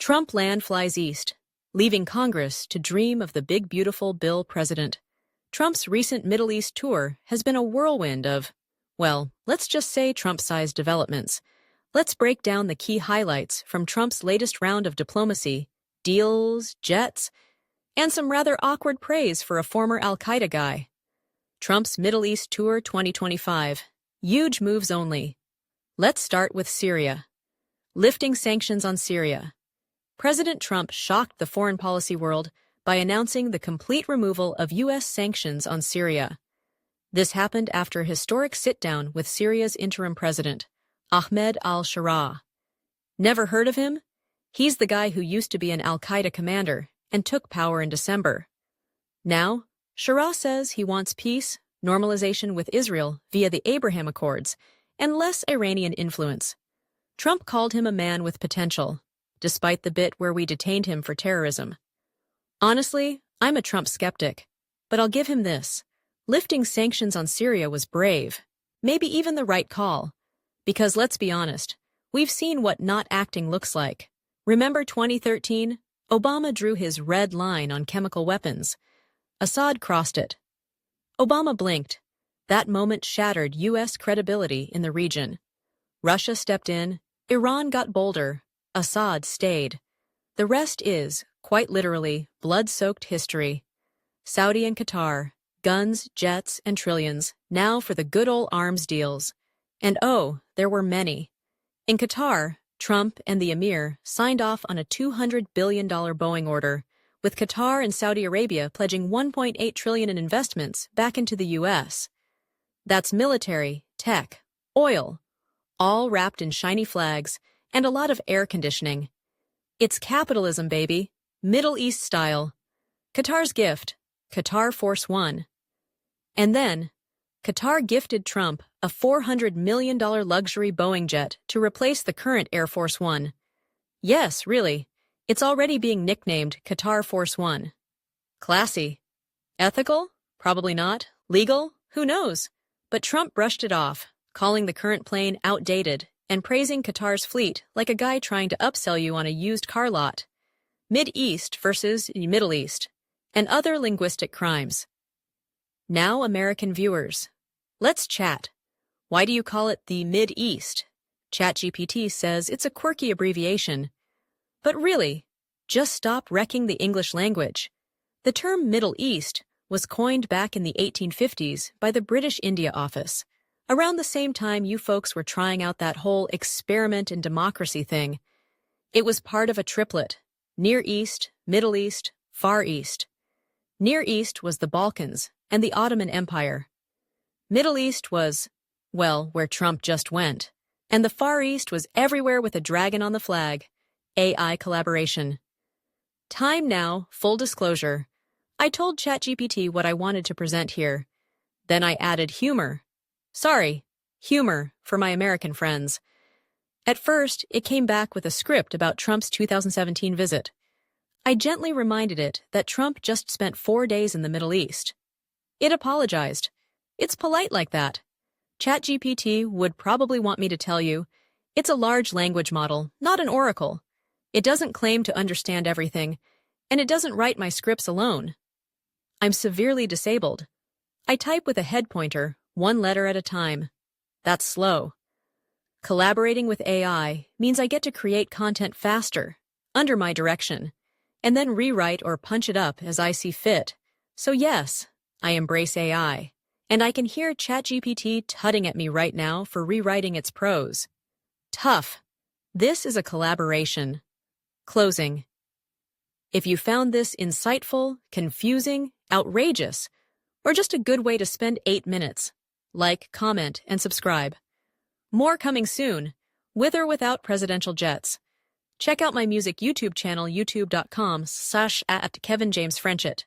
Trump land flies east, leaving Congress to dream of the big beautiful bill president. Trump's recent Middle East tour has been a whirlwind of, well, let's just say Trump-sized developments. Let's break down the key highlights from Trump's latest round of diplomacy, deals, jets, and some rather awkward praise for a former al-Qaeda guy. Trump's Middle East Tour 2025. Huge moves only. Let's start with Syria. Lifting sanctions on Syria. President Trump shocked the foreign policy world by announcing the complete removal of U.S. sanctions on Syria. This happened after a historic sit-down with Syria's interim president, Ahmed al-Sharaa. Never heard of him? He's the guy who used to be an al-Qaeda commander and took power in December. Now, Sharaa says he wants peace, normalization with Israel via the Abraham Accords, and less Iranian influence. Trump called him a man with potential, despite the bit where we detained him for terrorism. Honestly, I'm a Trump skeptic, but I'll give him this. Lifting sanctions on Syria was brave, maybe even the right call. Because let's be honest, we've seen what not acting looks like. Remember 2013? Obama drew his red line on chemical weapons. Assad crossed it. Obama blinked. That moment shattered U.S. credibility in the region. Russia stepped in, Iran got bolder, Assad stayed. The rest is, quite literally, blood-soaked history. Saudi and Qatar, guns, jets, and trillions, now for the good old arms deals. And oh, there were many. In Qatar, Trump and the Emir signed off on a $200 billion Boeing order, with Qatar and Saudi Arabia pledging $1.8 trillion in investments back into the U.S. That's military, tech, oil, all wrapped in shiny flags and a lot of air conditioning. It's capitalism, baby, Middle East style. Qatar's gift, Qatar Force One. And then, Qatar gifted Trump a $400 million luxury Boeing jet to replace the current Air Force One. Yes, really, it's already being nicknamed Qatar Force One. Classy. Ethical? Probably not. Legal? Who knows? But Trump brushed it off, calling the current plane outdated and praising Qatar's fleet like a guy trying to upsell you on a used car lot. Mid-East versus Middle East, and other linguistic crimes. Now, American viewers, let's chat. Why do you call it the Mid-East? ChatGPT says it's a quirky abbreviation. But really, just stop wrecking the English language. The term Middle East was coined back in the 1850s by the British India Office, around the same time you folks were trying out that whole experiment in democracy thing. It was part of a triplet: Near East, Middle East, Far East. Near East was the Balkans and the Ottoman Empire. Middle East was, well, where Trump just went. And the Far East was everywhere with a dragon on the flag. AI collaboration. Time now, full disclosure. I told ChatGPT what I wanted to present here. Then I added humor. Sorry, humor for my American friends. At first, it came back with a script about Trump's 2017 visit. I gently reminded it that Trump just spent 4 days in the Middle East. It apologized. It's polite like that. ChatGPT would probably want me to tell you, it's a large language model, not an oracle. It doesn't claim to understand everything, and it doesn't write my scripts alone. I'm severely disabled. I type with a head pointer, one letter at a time. That's slow. Collaborating with AI means I get to create content faster, under my direction, and then rewrite or punch it up as I see fit. So yes, I embrace AI, and I can hear ChatGPT tutting at me right now for rewriting its prose. Tough. This is a collaboration. Closing. If you found this insightful, confusing, outrageous, or just a good way to spend 8 minutes, like, comment, and subscribe. More coming soon, with or without presidential jets. Check out my music YouTube channel, youtube.com/@KevinJamesFrenchit.